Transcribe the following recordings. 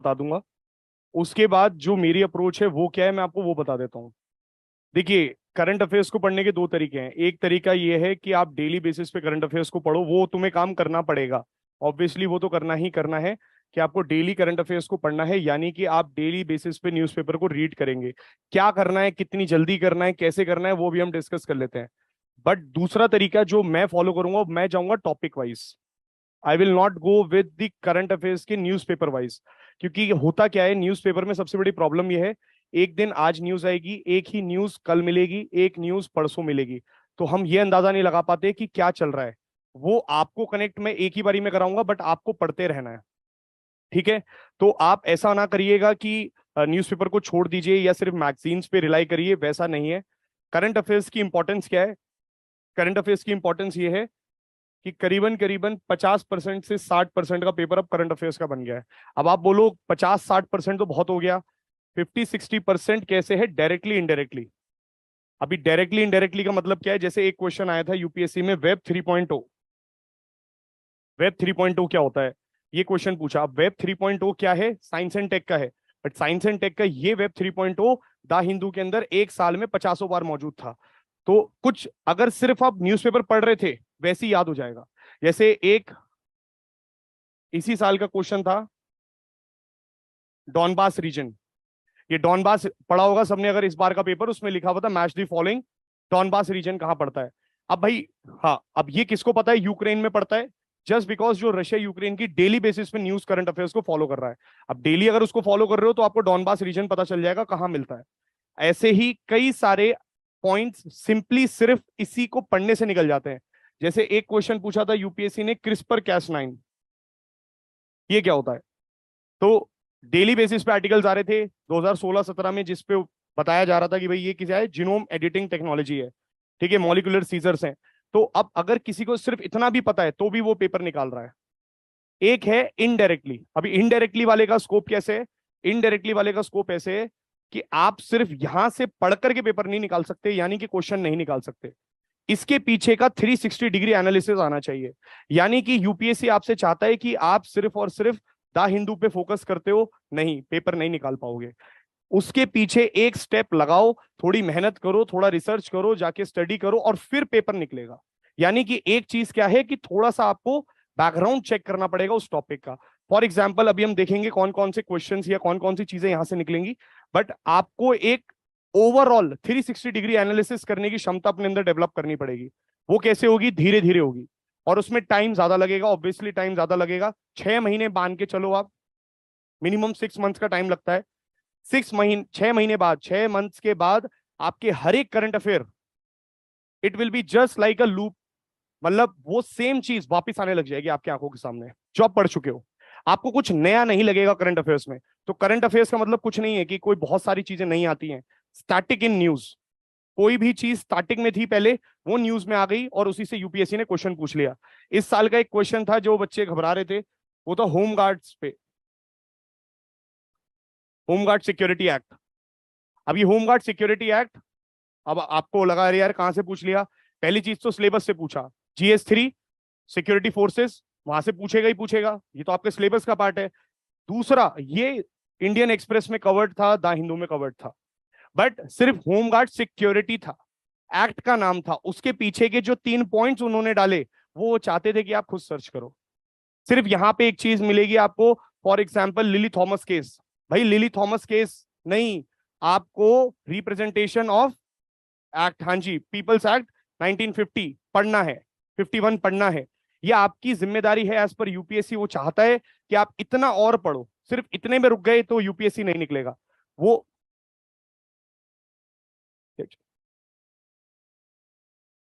बता दूंगा। उसके बाद जो मेरी अप्रोच है वो क्या है मैं आपको वो बता देता हूँ। देखिए, करंट अफेयर्स को पढ़ने के दो तरीके हैं। एक तरीका ये है कि आप डेली बेसिस पे करंट अफेयर्स को पढ़ो, वो तुम्हें काम करना पड़ेगा। ऑब्वियसली वो तो करना ही करना है कि आपको डेली करंट अफेयर्स को पढ़ना है, यानी कि आप डेली बेसिस पे न्यूज़पेपर को रीड करेंगे। क्या करना है, कितनी जल्दी करना है, कैसे करना है, वो भी हम डिस्कस कर लेते हैं। बट दूसरा तरीका जो मैं फॉलो करूंगा, मैं जाऊंगा topic wise. I will not go with the current affairs के न्यूज़पेपर वाइज। क्योंकि होता क्या है, न्यूज़पेपर में सबसे बड़ी प्रॉब्लम यह है, एक दिन आज न्यूज आएगी, एक ही न्यूज कल मिलेगी, एक न्यूज परसों मिलेगी। तो हम ये अंदाजा नहीं लगा पाते कि क्या चल रहा है। वो आपको कनेक्ट मैं एक ही बारी में कराऊंगा, बट आपको पढ़ते रहना है। ठीक है। तो आप ऐसा ना करिएगा कि न्यूज़पेपर को छोड़ दीजिए या सिर्फ मैगजीन्स पे रिलाई करिए, वैसा नहीं है। करंट अफेयर्स की इंपॉर्टेंस क्या है? करंट अफेयर्स की इंपॉर्टेंस ये है कि करीबन करीबन 50% से 60% का पेपर अब करंट अफेयर्स का बन गया है। अब आप बोलो 50-60% तो बहुत हो गया, 50-60% कैसे है? Directly indirectly. अभी डायरेक्टली इनडायरेक्टली का मतलब क्या है? जैसे एक क्वेश्चन आया था यूपीएससी में, वेब 3.0। वेब 3.0 क्या होता है, ये क्वेश्चन पूछा। अब वेब 3.0 क्या है? साइंस एंड टेक का है। बट साइंस एंड टेक का ये वेब 3.0 द हिंदू के अंदर एक साल में 50 बार मौजूद था। तो कुछ अगर सिर्फ आप न्यूज़पेपर पढ़ रहे थे वैसे ही याद हो जाएगा। जैसे एक इसी साल का क्वेश्चन था, डॉनबास रीजन। ये डॉनबास पढ़ा होगा सबने अगर इस बार का पेपर, उसमें लिखा हुआ था match the following, Donbas region कहां पड़ता है। अब भाई, हाँ, अब ये किसको पता है? यूक्रेन में पड़ता है। जस्ट बिकॉज जो रशिया यूक्रेन की डेली बेसिस पे न्यूज करंट अफेयर्स को फॉलो कर रहा है। अब डेली अगर उसको फॉलो कर रहे हो तो आपको डॉनबास रीजन पता चल जाएगा कहां मिलता है। ऐसे ही कई सारे पॉइंट्स सिंपली सिर्फ इसी को पढ़ने से निकल जाते हैं। जैसे एक क्वेश्चन पूछा था यूपीएससी ने, क्रिस्पर कैस 9, ये क्या होता है? तो डेली बेसिस पे आर्टिकल्स आ रहे थे 2016-17 में, जिसपे बताया जा रहा था कि भाई ये क्या है, जीनोम एडिटिंग टेक्नोलॉजी है। ठीक है, मॉलिक्यूलर सीजर्स हैं। तो अब अगर किसी को सिर्फ इतना भी पता है तो भी वो पेपर निकाल रहा है। एक है इनडायरेक्टली। अभी इनडायरेक्टली वाले का स्कोप कैसे है? इनडायरेक्टली वाले का स्कोप ऐसे है कि आप सिर्फ यहां से पढ़ करके पेपर नहीं निकाल सकते, यानी कि क्वेश्चन नहीं निकाल सकते। इसके पीछे का 360 डिग्री एनालिसिस आना चाहिए। यानी कि यूपीएससी आपसे चाहता है कि आप सिर्फ और सिर्फ द हिंदू पे फोकस करते हो, नहीं, पेपर नहीं निकाल पाओगे। उसके पीछे एक स्टेप लगाओ, थोड़ी मेहनत करो, थोड़ा रिसर्च करो, जाके स्टडी करो, और फिर पेपर निकलेगा। यानी कि एक चीज क्या है कि थोड़ा सा आपको बैकग्राउंड चेक करना पड़ेगा उस टॉपिक का। फॉर एग्जाम्पल अभी हम देखेंगे कौन कौन से क्वेश्चंस या कौन कौन सी चीजें यहां से निकलेंगी। बट आपको एक ओवरऑल 360 डिग्री एनालिसिस करने की क्षमता अपने अंदर डेवलप करनी पड़ेगी। वो कैसे होगी? धीरे धीरे होगी। और उसमें टाइम ज्यादा लगेगा, ऑब्वियसली टाइम ज्यादा लगेगा। 6 महीने बांध के चलो आप, मिनिमम 6 मंथ्स का टाइम लगता है। 6 महीने, 6 महीने बाद, 6 मंथ्स के बाद आपके हर एक current affair, it will be just like a loop. मतलब वो सेम चीज वापस आने लग जाएगी आपकी आंखों के सामने जो आप पढ़ चुके हो। आपको कुछ नया नहीं लगेगा करंट अफेयर्स में। तो करंट अफेयर्स का मतलब कुछ नहीं है कि कोई बहुत सारी चीजें नहीं आती हैं। स्टैटिक इन न्यूज, कोई भी चीज स्टार्टिंग में थी पहले, वो न्यूज में आ गई और उसी से यूपीएससी ने क्वेश्चन पूछ लिया। इस साल का एक क्वेश्चन था जो बच्चे घबरा रहे थे, वो था होमगार्ड्स पे, होमगार्ड सिक्योरिटी एक्ट। अब ये होमगार्ड सिक्योरिटी एक्ट, अब आपको लगा अरे यार कहां से पूछ लिया। पहली चीज तो सिलेबस से पूछा, GS 3 सिक्योरिटी फोर्सेस, वहां से पूछेगा ही पूछेगा, ये तो आपके सिलेबस का पार्ट है। दूसरा, ये इंडियन एक्सप्रेस में कवर्ड था, द हिंदू में कवर्ड था। बट सिर्फ होमगार्ड सिक्योरिटी था, एक्ट का नाम था। उसके पीछे के जो 3 पॉइंट्स उन्होंने डाले, वो चाहते थे कि आप खुद सर्च करो। सिर्फ यहां पे एक चीज मिलेगी आपको, for example lily Thomas case. भाई लिली थॉमस केस नहीं, आपको रिप्रेजेंटेशन ऑफ एक्ट, हाँ जी, पीपल्स एक्ट 1950 पढ़ना है, 51 पढ़ना है। ये आपकी जिम्मेदारी है एज पर यूपीएससी। वो चाहता है कि आप इतना और पढ़ो। सिर्फ इतने में रुक गए तो यूपीएससी नहीं निकलेगा। वो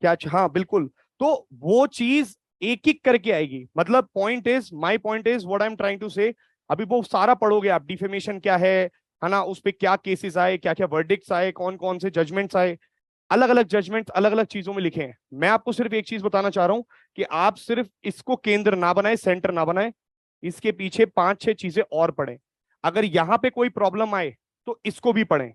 क्या, हाँ बिल्कुल। तो वो चीज एक एक करके आएगी। मतलब point is, my point is, what I am trying to say, अभी वो सारा पढ़ोगे आप, डिफेमेशन क्या है ना, उस पे क्या केसेस आए, क्या क्या वर्डिक्ट्स आए, कौन कौन से जजमेंट्स आए, अलग अलग जजमेंट्स अलग अलग चीजों में लिखे हैं। मैं आपको सिर्फ एक चीज बताना चाह रहा हूं कि आप सिर्फ इसको केंद्र ना बनाए, सेंटर ना बनाए, इसके पीछे 5-6 चीजें और पढ़ें। अगर यहां पे कोई प्रॉब्लम आए तो इसको भी पढ़ें।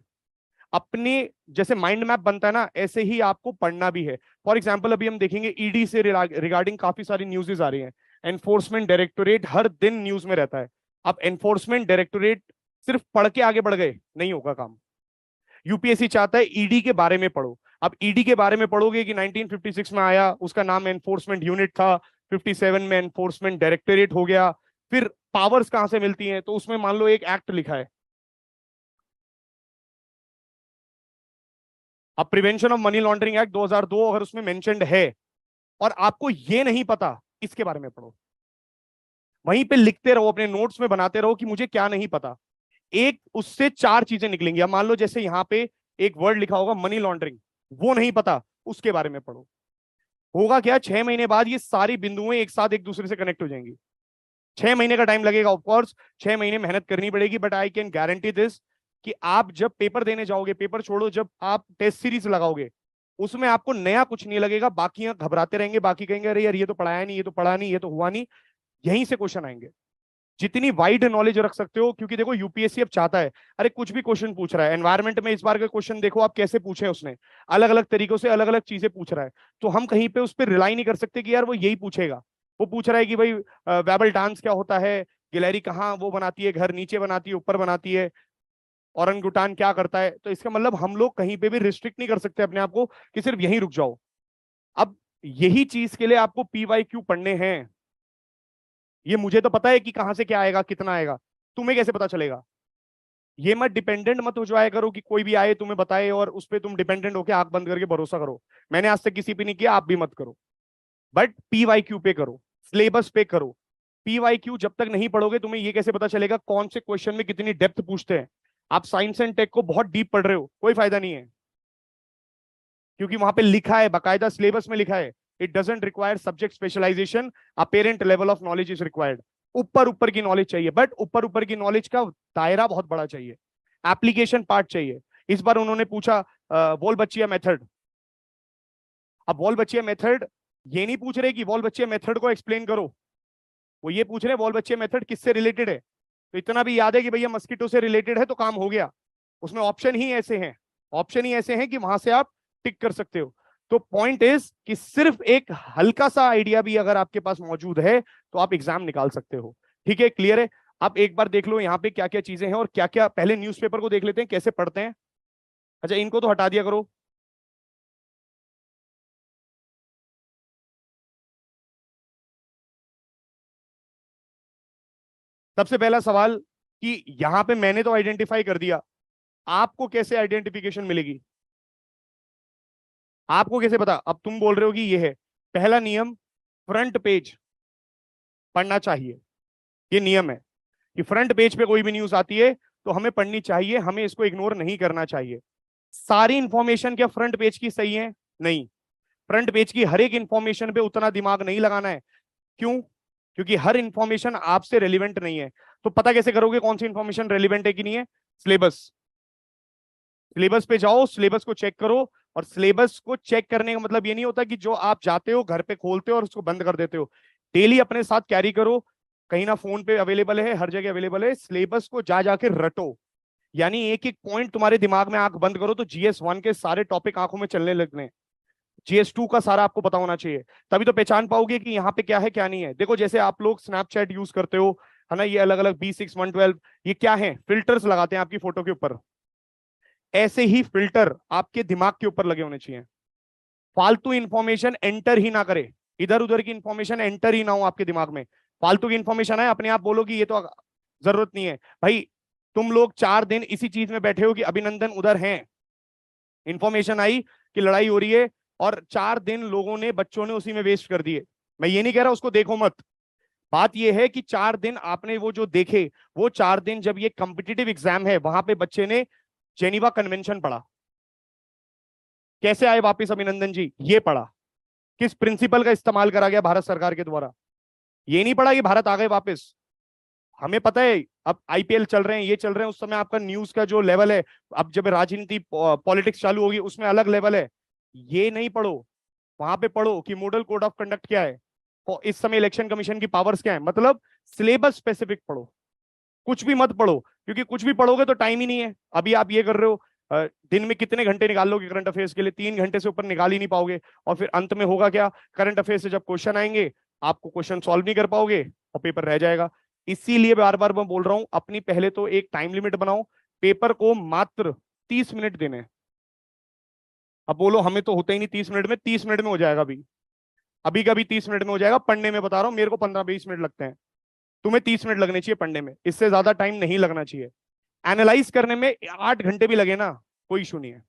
अपने जैसे माइंड मैप बनता है ना, ऐसे ही आपको पढ़ना भी है। फॉर एग्जाम्पल अभी हम देखेंगे ईडी से रिगार्डिंग काफी सारी न्यूज़ेस आ रही हैं। एनफोर्समेंट डायरेक्टोरेट हर दिन न्यूज में रहता है। अब एनफोर्समेंट डायरेक्टोरेट सिर्फ पढ़ के आगे बढ़ गए नहीं होगा काम। यूपीएससी चाहता है ईडी के बारे में पढ़ो। अब ईडी के बारे में पढ़ोगे कि 1956 में आया, उसका नाम एनफोर्समेंट यूनिट था, 57 में एनफोर्समेंट डायरेक्टोरेट हो गया, फिर पावर्स कहां से मिलती हैं, तो उसमें मान लो एक एक्ट लिखा है। अब prevention of money laundering act 2002 अगर उसमें मेंशन्ड है और आपको ये नहीं पता, इसके बारे में पढ़ो। वहीं पे लिखते रहो, अपने नोट्स में बनाते रहो कि मुझे क्या नहीं पता। एक उससे चार चीजें निकलेंगी। अब मान लो जैसे यहां पे एक वर्ड लिखा होगा मनी लॉन्ड्रिंग, वो नहीं पता, उसके बारे में पढ़ो। होगा क्या, 6 महीने बाद ये सारी बिंदुएं एक साथ एक दूसरे से कनेक्ट हो जाएंगी। 6 महीने का टाइम लगेगा ऑफकोर्स, 6 महीने मेहनत करनी पड़ेगी, but I can guarantee this कि आप जब पेपर देने जाओगे, पेपर छोड़ो, जब आप टेस्ट सीरीज लगाओगे उसमें आपको नया कुछ नहीं लगेगा। बाकी घबराते रहेंगे, बाकी कहेंगे अरे यार ये तो पढ़ाया नहीं, ये तो पढ़ा नहीं, ये तो हुआ नहीं। यहीं से क्वेश्चन आएंगे। जितनी वाइड नॉलेज रख सकते हो, क्योंकि देखो यूपीएससी अब चाहता है, अरे कुछ भी क्वेश्चन पूछ रहा है। एनवायरमेंट में इस बार के क्वेश्चन देखो आप कैसे पूछे उसने, अलग अलग तरीकों से अलग अलग चीजें पूछ रहा है। तो हम कहीं पे उस पर रिलाई नहीं कर सकते कि यार वो यही पूछेगा। वो पूछ रहा है कि भाई वेबल डांस क्या होता है, गिलहरी कहाँ वो बनाती है घर, नीचे बनाती है ऊपर बनाती है, औरंगुटान क्या करता है। तो इसका मतलब हम लोग कहीं पे भी रिस्ट्रिक्ट नहीं कर सकते अपने आप को कि सिर्फ यहीं रुक जाओ। अब यही चीज के लिए आपको पीवाई क्यू पढ़ने हैं। ये मुझे तो पता है कि कहां से क्या आएगा, कितना आएगा, तुम्हें कैसे पता चलेगा। ये मत डिपेंडेंट मत हो जाया करो कि कोई भी आए तुम्हें बताए और उस पर तुम डिपेंडेंट होकर आंख बंद करके भरोसा करो। मैंने आज तक किसी पे नहीं किया, आप भी मत करो। बट पीवाई क्यू पे करो, सिलेबस पे करो। पीवाई क्यू जब तक नहीं पढ़ोगे तुम्हें ये कैसे पता चलेगा कौन से क्वेश्चन में कितनी डेप्थ पूछते हैं। आप साइंस एंड टेक को बहुत डीप पढ़ रहे हो, कोई फायदा नहीं है, क्योंकि वहां पे लिखा है, बाकायदा सिलेबस में लिखा है, it doesn't require subject specialisation, apparent level of knowledge is required. ऊपर ऊपर की नॉलेज चाहिए, बट ऊपर ऊपर की नॉलेज का दायरा बहुत बड़ा चाहिए, एप्लीकेशन पार्ट चाहिए। इस बार उन्होंने पूछा वॉल बच्चिया मेथड। अब वॉल बच्चिया मेथड ये नहीं पूछ रहे कि वॉल बच्चिया मेथड को एक्सप्लेन करो, वो ये पूछ रहे वॉल बच्चिया मेथड किससे रिलेटेड है। तो इतना भी याद है कि भैया मस्कीटो से रिलेटेड है तो काम हो गया। उसमें ऑप्शन ही ऐसे हैं, ऑप्शन ही ऐसे हैं कि वहां से आप टिक कर सकते हो। तो पॉइंट इज कि सिर्फ एक हल्का सा आइडिया भी अगर आपके पास मौजूद है तो आप एग्जाम निकाल सकते हो। ठीक है, क्लियर है। आप एक बार देख लो यहाँ पे क्या क्या चीजें हैं और क्या क्या, पहले न्यूज़पेपर को देख लेते हैं कैसे पढ़ते हैं। अच्छा इनको तो हटा दिया करो। सबसे पहला सवाल कि यहां पे मैंने तो आइडेंटिफाई कर दिया, आपको कैसे आइडेंटिफिकेशन मिलेगी, आपको कैसे पता। अब तुम बोल रहे हो कि ये है पहला नियम, फ्रंट पेज पढ़ना चाहिए। ये नियम है कि फ्रंट पेज पे कोई भी न्यूज आती है तो हमें पढ़नी चाहिए, हमें इसको इग्नोर नहीं करना चाहिए। सारी इंफॉर्मेशन क्या फ्रंट पेज की सही है, नहीं। फ्रंट पेज की हर एक इंफॉर्मेशन पे उतना दिमाग नहीं लगाना है। क्यों, क्योंकि हर इंफॉर्मेशन आपसे रेलिवेंट नहीं है। तो पता कैसे करोगे कौन सी इंफॉर्मेशन रेलिवेंट है कि नहीं है, सिलेबस। सिलेबस पे जाओ, सिलेबस को चेक करो। और सिलेबस को चेक करने का मतलब ये नहीं होता कि जो आप जाते हो घर पे खोलते हो और उसको बंद कर देते हो। डेली अपने साथ कैरी करो, कहीं ना फोन पे अवेलेबल है, हर जगह अवेलेबल है। सिलेबस को जा जाके रटो, यानी एक एक पॉइंट तुम्हारे दिमाग में, आंख बंद करो तो जीएस 1 के सारे टॉपिक आंखों में चलने लगने, जीएस 2 का सारा आपको पता होना चाहिए। तभी तो पहचान पाओगे कि यहाँ पे क्या है क्या नहीं है। देखो जैसे आप लोग स्नैपचैट यूज करते हो, है ना, ये अलग अलग B6 112, ये क्या है, फिल्टर्स लगाते हैं आपकी फोटो के ऊपर। ऐसे ही फिल्टर आपके दिमाग के ऊपर लगे होने चाहिए, फालतू इंफॉर्मेशन एंटर ही ना करे, इधर उधर की इंफॉर्मेशन एंटर ही ना हो आपके दिमाग में। फालतू की इंफॉर्मेशन है अपने आप बोलो कि ये तो जरूरत नहीं है। भाई तुम लोग 4 दिन इसी चीज में बैठे हो कि अभिनंदन उधर हैं, इंफॉर्मेशन आई कि लड़ाई हो रही है, और 4 दिन लोगों ने, बच्चों ने उसी में वेस्ट कर दिए। मैं ये नहीं कह रहा उसको देखो मत, बात यह है कि 4 दिन आपने वो जो देखे, वो 4 दिन जब ये कॉम्पिटिटिव एग्जाम है वहां पे बच्चे ने जेनीवा कन्वेंशन पढ़ा, कैसे आए वापस अभिनंदन जी, ये पढ़ा, किस प्रिंसिपल का इस्तेमाल करा गया भारत सरकार के द्वारा, ये नहीं पढ़ा कि भारत आ गए वापस। हमें पता है अब आईपीएल चल रहे हैं, ये चल रहे हैं, उस समय आपका न्यूज का जो लेवल है, अब जब राजनीति पॉलिटिक्स चालू होगी उसमें अलग लेवल है। ये नहीं पढ़ो, वहां पे पढ़ो कि मॉडल कोड ऑफ कंडक्ट क्या है, और इस समय इलेक्शन कमीशन की पावर्स क्या है। मतलब सिलेबस स्पेसिफिक पढ़ो, कुछ भी मत पढ़ो, क्योंकि कुछ भी पढ़ोगे तो टाइम ही नहीं है। अभी आप ये कर रहे हो, दिन में कितने घंटे निकाल लोगे करंट अफेयर्स के लिए, 3 घंटे से ऊपर निकाल ही नहीं पाओगे। और फिर अंत में होगा क्या, करंट अफेयर्स से जब क्वेश्चन आएंगे आपको क्वेश्चन सॉल्व नहीं कर पाओगे और पेपर रह जाएगा। इसीलिए बार बार मैं बोल रहा हूं, अपनी पहले तो एक टाइम लिमिट बनाओ, पेपर को मात्र 30 मिनट देने हैं। अब बोलो हमें तो होता ही नहीं 30 मिनट में, 30 मिनट में हो जाएगा अभी, अभी का भी 30 मिनट में हो जाएगा। पढ़ने में बता रहा हूं, मेरे को 15-20 मिनट लगते हैं, तुम्हें 30 मिनट लगने चाहिए पढ़ने में, इससे ज्यादा टाइम नहीं लगना चाहिए। एनालाइज करने में 8 घंटे भी लगे ना, कोई इशू नहीं है।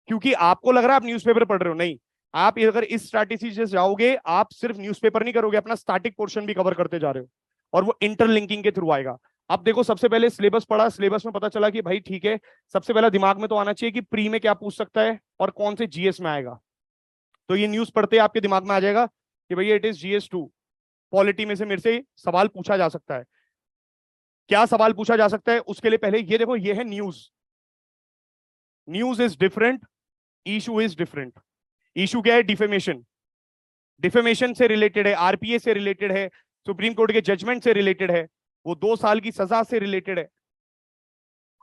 क्योंकि आपको लग रहा है आप न्यूज़पेपर पढ़ रहे हो, नहीं। आप अगर इस स्ट्रैटेजी से जाओगे, आप सिर्फ न्यूज़पेपर नहीं करोगे, अपना स्टैटिक पोर्शन भी कवर करते जा रहे हो, और वो इंटरलिंकिंग के थ्रू आएगा। अब देखो, सबसे पहले सिलेबस पढ़ा, सिलेबस में पता चला कि भाई ठीक है, सबसे पहला दिमाग में तो आना चाहिए कि प्री में क्या पूछ सकता है और कौन से जीएस में आएगा। तो ये न्यूज पढ़ते आपके दिमाग में आ जाएगा कि भैया इट इज जीएस 2, पॉलिटी में से मेरे से सवाल पूछा जा सकता है। क्या सवाल पूछा जा सकता है उसके लिए पहले ये देखो, ये है news. News is different, issue is different. Issue क्या है? डिफेमेशन। डिफेमेशन से रिलेटेड है, आरपीए से रिलेटेड है, सुप्रीम कोर्ट के जजमेंट से रिलेटेड है, वो 2 साल की सजा से रिलेटेड है।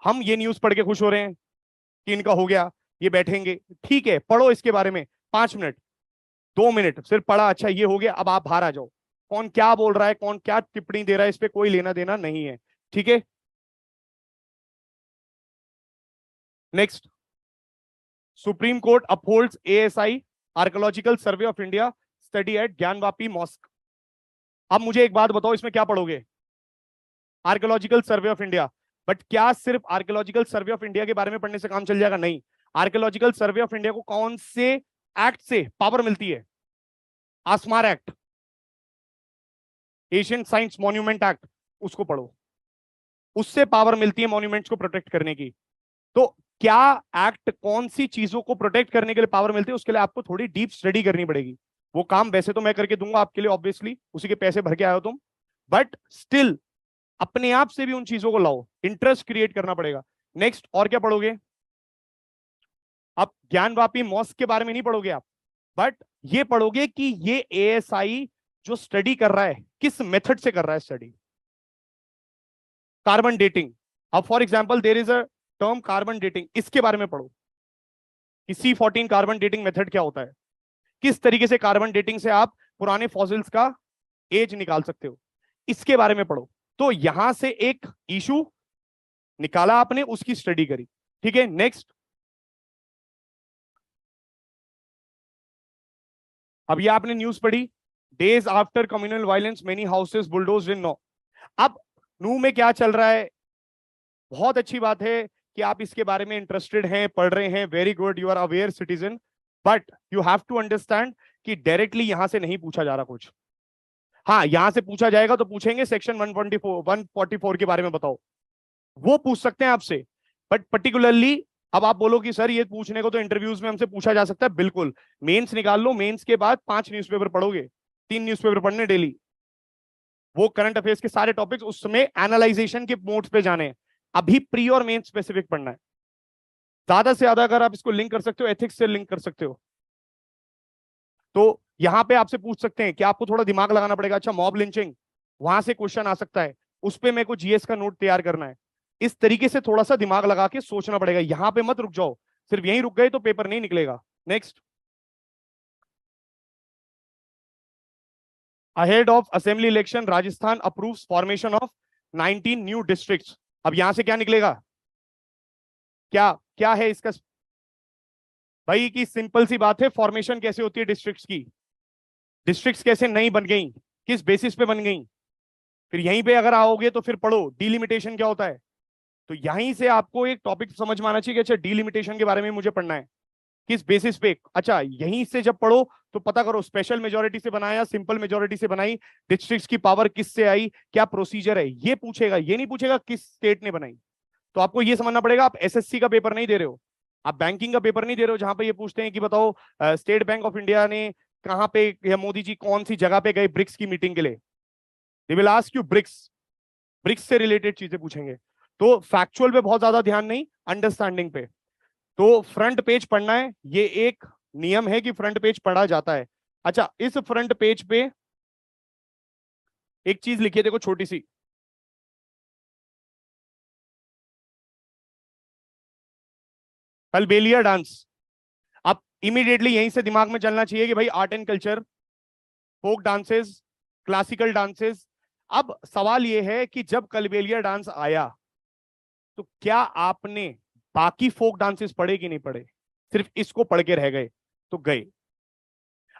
हम ये न्यूज पढ़ के खुश हो रहे हैं कि इनका हो गया, ये बैठेंगे, ठीक है, पढ़ो इसके बारे में 5 मिनट, 2 मिनट सिर्फ पढ़ा, अच्छा ये हो गया, अब आप बाहर आ जाओ। कौन क्या बोल रहा है, कौन क्या टिप्पणी दे रहा है, इस पे कोई लेना देना नहीं है, ठीक है। Next, Supreme Court upholds ASI Archaeological Survey of India study at Gyanvapi mosque. अब मुझे एक बात बताओ, इसमें क्या पढ़ोगे? Archaeological Survey of India. But क्या सिर्फ आर्कोलॉजिकल सर्वे ऑफ इंडिया के बारे में पढ़ने से काम चल जाएगा? नहीं। आर्कोलॉजिकल सर्वे ऑफ इंडिया को कौन से एक्ट से पावर मिलती है? आसमार act, Asian science monument act, उसको पढ़ो। उससे पावर मिलती है मॉन्यूमेंट्स को प्रोटेक्ट करने की। तो क्या एक्ट कौन सी चीजों को प्रोटेक्ट करने के लिए पावर मिलती है, उसके लिए आपको थोड़ी डीप स्टडी करनी पड़ेगी। वो काम वैसे तो मैं करके दूंगा आपके लिए, ऑब्वियसली उसी के पैसे भर के आए हो तुम, बट स्टिल अपने आप से भी उन चीजों को लाओ, इंटरेस्ट क्रिएट करना पड़ेगा। नेक्स्ट, और क्या पढ़ोगे? अब ज्ञानवापी मॉस्क के बारे में नहीं पढ़ोगे आप, बट ये पढ़ोगे कि ये एएसआई जो स्टडी कर रहा है किस मेथड से कर रहा है स्टडी। Carbon dating. अब for example there is a term carbon dating, इसके बारे में पढ़ो कि C14 कार्बन डेटिंग मेथड क्या होता है, किस तरीके से कार्बन डेटिंग से आप पुराने फॉसिल्स का एज निकाल सकते हो, इसके बारे में पढ़ो। तो यहां से एक इशू निकाला आपने, उसकी स्टडी करी, ठीक है। नेक्स्ट, अब ये आपने न्यूज पढ़ी, days after communal violence many houses bulldozed in Nuh. अब नू में क्या चल रहा है? बहुत अच्छी बात है कि आप इसके बारे में इंटरेस्टेड हैं, पढ़ रहे हैं, very good, you are aware citizen, but you have to understand कि डायरेक्टली यहां से नहीं पूछा जा रहा कुछ। हाँ, यहां से पूछा जाएगा तो पूछेंगे सेक्शन 144 के बारे में बताओ, वो पूछ सकते हैं आपसे। बट पर्टिकुलरली अब आप बोलो कि सर ये पूछने को तो इंटरव्यूज में हमसे पूछा जा सकता है, बिल्कुल। मेंस निकाल लो, मेंस के बाद 5 न्यूज़पेपर पढ़ोगे, 3 न्यूज़पेपर पढ़ने डेली, वो करंट अफेयर्स के सारे टॉपिक्स, उसमें एनालाइजेशन के मोड्स पे जाने हैं। अभी प्री और मेन स्पेसिफिक पढ़ना है। ज्यादा से ज्यादा अगर आप इसको लिंक कर सकते हो, एथिक्स से लिंक कर सकते हो, तो यहां पे आपसे पूछ सकते हैं कि आपको थोड़ा दिमाग लगाना पड़ेगा। अच्छा, मॉब लिंचिंग, वहां से क्वेश्चन आ सकता है, उस पे मेरे को जीएस का नोट तैयार करना है। इस तरीके से थोड़ा सा दिमाग लगा के सोचना पड़ेगा, यहां पे मत रुक जाओ, सिर्फ यहीं रुक गए तो पेपर नहीं निकलेगा। Next, ahead of assembly election Rajasthan approves formation of 19 new districts. अब यहां से क्या निकलेगा? क्या क्या है इसका? भाई की सिंपल सी बात है, फॉर्मेशन कैसे होती है डिस्ट्रिक्ट्स की, डिस्ट्रिक्ट्स कैसे नई बन गई, किस बेसिस पे बन गई। फिर यहीं पे अगर आओगे तो फिर पढ़ो डिलिमिटेशन क्या होता है। तो यहीं से आपको एक टॉपिक समझ में आना चाहिए कि अच्छा डिलिमिटेशन के बारे में मुझे पढ़ना है, किस बेसिस पे। अच्छा, यहीं से जब पढ़ो तो पता करो स्पेशल मेजोरिटी से बनाया, सिंपल मेजोरिटी से बनाई, डिस्ट्रिक्ट्स की पावर किससे आई, क्या प्रोसीजर है, ये पूछेगा, ये नहीं पूछेगा किस स्टेट ने बनाई। तो आपको ये समझना पड़ेगा, आप एसएससी का पेपर नहीं दे रहे हो, आप बैंकिंग का पेपर नहीं दे रहे हो, जहां पे ये पूछते हैं कि बताओ स्टेट बैंक ऑफ इंडिया ने कहां पे, या मोदी जी कौन सी जगह पे गए ब्रिक्स की मीटिंग के लिए। They will ask you BRICS, BRICS से रिलेटेड चीजें पूछेंगे। तो फैक्चुअल पे बहुत ज्यादा ध्यान नहीं, अंडरस्टैंडिंग पे। तो फ्रंट पेज पढ़ना है, ये एक नियम है कि फ्रंट पेज पढ़ा जाता है। अच्छा, इस फ्रंट पेज पे एक चीज लिखिए, देखो छोटी सी, कलबेलिया डांस। अब इमीडिएटली यहीं से दिमाग में चलना चाहिए कि भाई art and culture, folk dances, classical dances. अब सवाल यह है कि जब कलबेलिया डांस आया तो क्या आपने बाकी फोक डांसेस पढ़े कि नहीं पढ़े? सिर्फ इसको पढ़ के रह गए तो गए।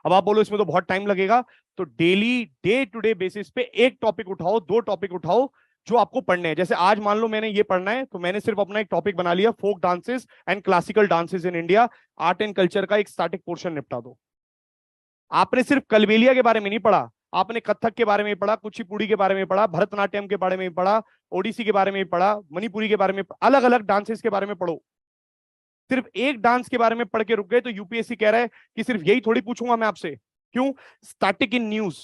अब आप बोलो इसमें तो बहुत टाइम लगेगा, तो daily day to day basis पे एक टॉपिक उठाओ, दो टॉपिक उठाओ जो आपको पढ़ने हैं। जैसे आज मान लो मैंने ये पढ़ना है, तो मैंने सिर्फ अपना एक टॉपिक बना लिया, folk dances and classical dances in India, art and culture का एक स्टैटिक पोर्शन निपटा दो। आपने सिर्फ कलबेलिया के बारे में नहीं पढ़ा, आपने कथक के बारे में पढ़ा, कुचिपुड़ी के बारे में पढ़ा, भरतनाट्यम के बारे में पढ़ा, ओडिसी के बारे में पढ़ा, मणिपुरी के बारे में, अलग अलग डांसेस के बारे में पढ़ो। सिर्फ एक डांस के बारे में पढ़ के रुक गए तो यूपीएससी कह रहा है कि सिर्फ यही थोड़ी पूछूंगा मैं आपसे। क्यों? स्टैटिक इन न्यूज,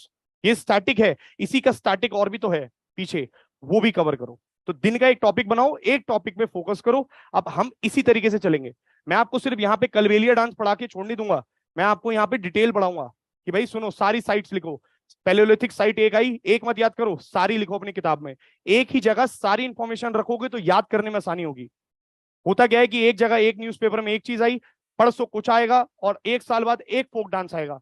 ये स्टैटिक है, इसी का स्टैटिक और भी तो है पीछे, वो भी कवर करो। तो दिन का एक टॉपिक बनाओ, एक टॉपिक पे फोकस करो। अब हम इसी तरीके से चलेंगे। मैं आपको सिर्फ यहाँ पे कलबेलिया डांस पढ़ा के छोड़ नहीं दूंगा, मैं आपको यहाँ पे डिटेल पढ़ाऊंगा कि भाई सुनो, सारी साइट्स लिखो। पैलियोलिथिक साइट एक आई, एक मत याद करो, सारी लिखो अपनी किताब में। एक ही जगह सारी इंफॉर्मेशन रखोगे तो याद करने में आसानी होगी। होता क्या है कि एक जगह एक न्यूज़पेपर में एक चीज आई, परसों कुछ आएगा और एक साल बाद एक फोक डांस आएगा।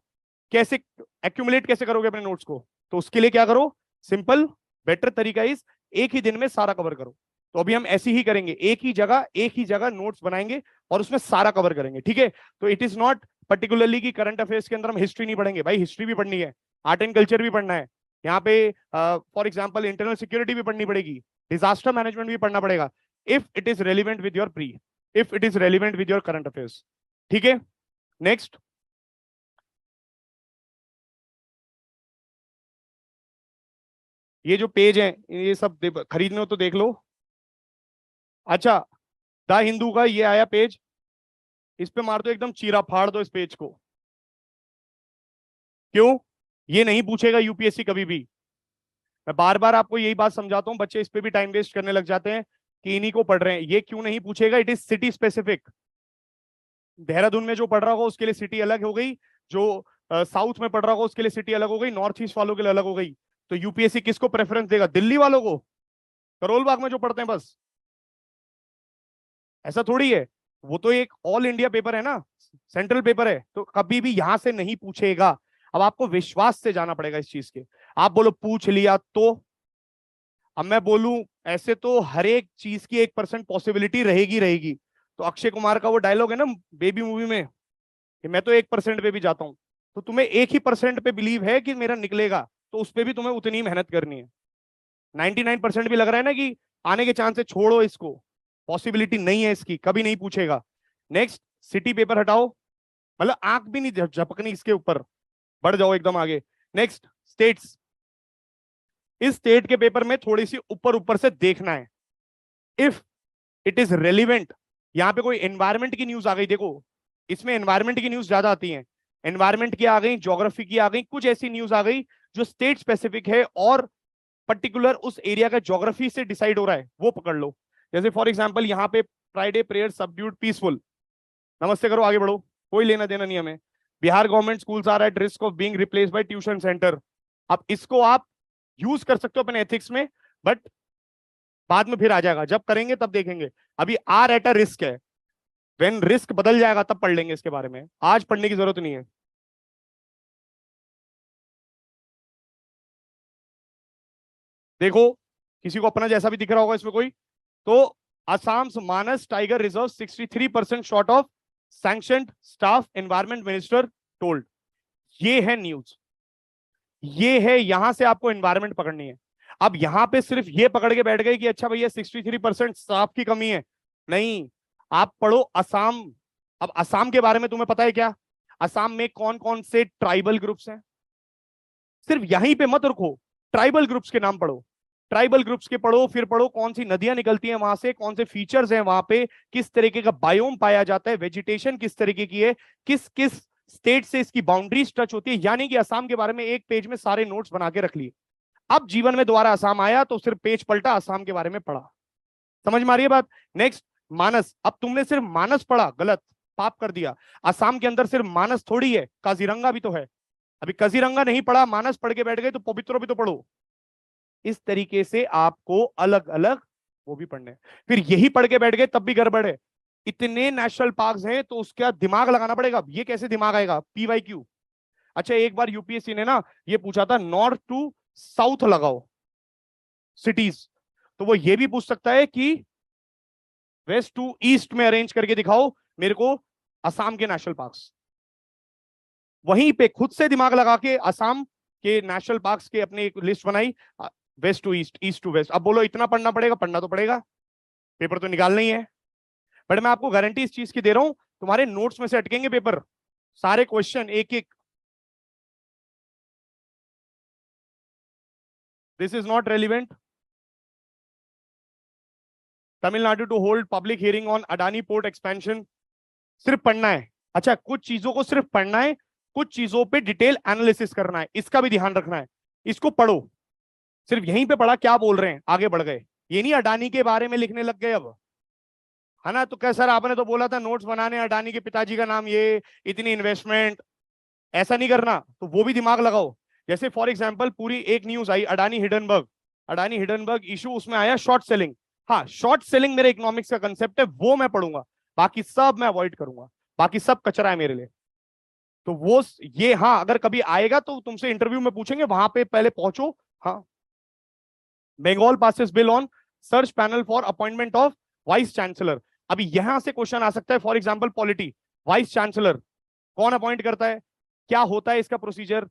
कैसे एक्यूमुलेट कैसे करोगे अपने नोट्स को? तो उसके लिए क्या करो, सिंपल बेटर तरीका इज एक ही दिन में सारा कवर करो। तो अभी हम ऐसे ही करेंगे, एक ही जगह नोट्स बनाएंगे और उसमें सारा कवर करेंगे, ठीक है? तो इट इज नॉट पर्टिकुलरली कि करंट अफेयर्स के अंदर हम हिस्ट्री नहीं पढ़ेंगे, भाई हिस्ट्री भी पढ़नी है, आर्ट एंड कल्चर भी पढ़ना है, यहाँ पे फॉर एग्जाम्पल इंटरनल सिक्योरिटी भी पढ़नी पड़ेगी, डिजास्टर मैनेजमेंट भी पढ़ना पड़ेगा, if it is relevant with your if it is relevant with your current affairs। ठीक है, नेक्स्ट। ये जो पेज है ये सब खरीदने हो तो देख लो। अच्छा, द हिंदू का ये आया पेज, इस पे मार दो एकदम, चीरा फाड़ दो इस पेज को। क्यों? ये नहीं पूछेगा यूपीएससी कभी भी। मैं बार बार आपको यही बात समझाता हूं, बच्चे इस पे भी टाइम वेस्ट करने लग जाते हैं कि इन्हीं को पढ़ रहे हैं। ये क्यों नहीं पूछेगा? It is city specific. Dehradun में जो पढ़ रहा होगा उसके लिए सिटी अलग हो गई, जो साउथ में पढ़ रहा होगा उसके लिए सिटी अलग हो गई, नॉर्थ ईस्ट वालों के लिए अलग हो गई। तो यूपीएससी किसको प्रेफरेंस देगा? दिल्ली वालों को, करोल बाग में जो पढ़ते हैं बस? ऐसा थोड़ी है, वो तो एक ऑल इंडिया पेपर है ना, सेंट्रल पेपर है, तो कभी भी यहां से नहीं पूछेगा। अब आपको विश्वास से जाना पड़ेगा इस चीज के। आप बोलो पूछ लिया तो, अब मैं बोलूं ऐसे तो हर एक चीज की 1% पॉसिबिलिटी रहेगी रहेगी। तो अक्षय कुमार का वो डायलॉग है ना बेबी मूवी में कि मैं तो 1% पे भी जाता हूं, तो तुम्हें 1% पे बिलीव है कि मेरा निकलेगा, तो उस पर भी तुम्हें उतनी मेहनत करनी है। 99% भी लग रहा है ना कि आने के चांस है, छोड़ो इसको, पॉसिबिलिटी नहीं है इसकी, कभी नहीं पूछेगा। नेक्स्ट, सिटी पेपर हटाओ, मतलब आंख भी नहीं झपकनी इसके ऊपर, बढ़ जाओ एकदम आगे। Next, states. इस स्टेट के पेपर में थोड़ी सी ऊपर ऊपर से देखना है, इफ इट इज रेलिवेंट। यहां पे कोई एनवायरमेंट की न्यूज आ गई, देखो इसमें एनवायरमेंट की न्यूज ज्यादा आती है, एनवायरमेंट की आ गई, ज्योग्राफी की आ गई, कुछ ऐसी न्यूज आ गई जो स्टेट स्पेसिफिक है और पर्टिकुलर उस एरिया का ज्योग्राफी से डिसाइड हो रहा है, वो पकड़ लो। जैसे फॉर एग्जाम्पल यहाँ पे फ्राइडे प्रेयर सबड्यूड पीसफुल, नमस्ते करो आगे बढ़ो, कोई लेना देना नहीं हमें। Bihar government schools are at risk of being replaced by tuition centre. अब इसको आप यूज कर सकते हो अपने एथिक्स में, बट बाद में फिर आ जाएगा, जब करेंगे तब देखेंगे। अभी आर एट अ रिस्क है, व्हेन रिस्क बदल जाएगा तब पढ़ लेंगे इसके बारे में, आज पढ़ने की जरूरत नहीं है। देखो किसी को अपना जैसा भी दिख रहा होगा इसमें कोई, तो Assam Manas tiger reserve 63% short of sanctioned staff, environment minister told. ये है न्यूज, ये है, यहां से आपको एनवायरमेंट पकड़नी है। अब यहां पे सिर्फ ये पकड़ के बैठ गए कि अच्छा भैया 63% स्टाफ की कमी है, नहीं, आप पढ़ो असम। अब असम के बारे में तुम्हें पता है क्या? असम में कौन कौन से ट्राइबल ग्रुप्स हैं? सिर्फ यहीं पे मत रुको, ट्राइबल ग्रुप्स के नाम पढ़ो, ट्राइबल ग्रुप्स के पढ़ो, फिर पढ़ो कौन सी नदियां निकलती हैं वहां से, कौन से फीचर्स हैं वहां पे, किस तरीके का बायोम पाया जाता है, वेजिटेशन किस तरीके की है, किस किस स्टेट से इसकी बाउंड्रीज टच होती है। यानी कि असम के बारे में एक पेज में सारे नोट्स बना के रख लिए। अब जीवन में दोबारा असम आया तो सिर्फ पेज पलटा, असम के बारे में पढ़ा। समझ में आ रही है बात? नेक्स्ट, मानस। अब तुमने सिर्फ मानस पढ़ा, गलत, पाप कर दिया। असम के अंदर सिर्फ मानस थोड़ी है, काजीरंगा भी तो है। अभी काजीरंगा नहीं पढ़ा, मानस पढ़ के बैठ गए, तो पवित्रो भी तो पढ़ो। इस तरीके से आपको अलग अलग वो भी पढ़ने, फिर यही पढ़ के बैठ गए तब भी गड़बड़ है। इतने नेशनल पार्क्स हैं तो उसका दिमाग लगाना पड़ेगा। ये कैसे दिमाग आएगा? PYQ। अच्छा एक बार यूपीएससी ने ना ये पूछा था नॉर्थ टू साउथ लगाओ सिटीज, तो वो ये भी पूछ सकता है कि वेस्ट टू ईस्ट में अरेंज करके दिखाओ मेरे को असम के नेशनल पार्क्स। वहीं पे खुद से दिमाग लगा के असम के नेशनल पार्क्स के अपनी एक लिस्ट बनाई, west to east, east to west. अब बोलो इतना पढ़ना पड़ेगा? पढ़ना तो पड़ेगा, पेपर तो निकालना ही है। बट मैं आपको गारंटी इस चीज की दे रहा हूं, तुम्हारे नोट्स में से अटकेंगे पेपर, सारे क्वेश्चन एक एक। This is not relevant. Tamil Nadu to hold public hearing on Adani port expansion. सिर्फ पढ़ना है। अच्छा कुछ चीजों को सिर्फ पढ़ना है, कुछ चीजों पे डिटेल एनालिसिस करना है, इसका भी ध्यान रखना है। इसको पढ़ो, सिर्फ यहीं पे पढ़ा क्या बोल रहे हैं, आगे बढ़ गए। ये नहीं अडानी के बारे में लिखने लग गए अब, है ना? तो क्या सर आपने तो बोला था नोट्स बनाने, अडानी के पिताजी का नाम ये, इतनी इन्वेस्टमेंट, ऐसा नहीं करना। तो वो भी दिमाग लगाओ। जैसे फॉर एग्जांपल पूरी एक न्यूज आई Adani Hindenburg, Adani Hindenburg issue, उसमें आया शॉर्ट सेलिंग। हाँ शॉर्ट सेलिंग मेरे इकोनॉमिक्स का कंसेप्ट है, वो मैं पढ़ूंगा, बाकी सब मैं अवॉइड करूंगा, बाकी सब कचरा है मेरे लिए। तो वो ये हाँ अगर कभी आएगा तो तुमसे इंटरव्यू में पूछेंगे, वहां पे पहले पहुंचो। हाँ Bengal passes bill on search panel for appointment of vice chancellor. अभी यहां से क्वेश्चन आ सकता है, for example polity, vice chancellor कौन अपॉइंट करता है, क्या होता है इसका प्रोसीजर।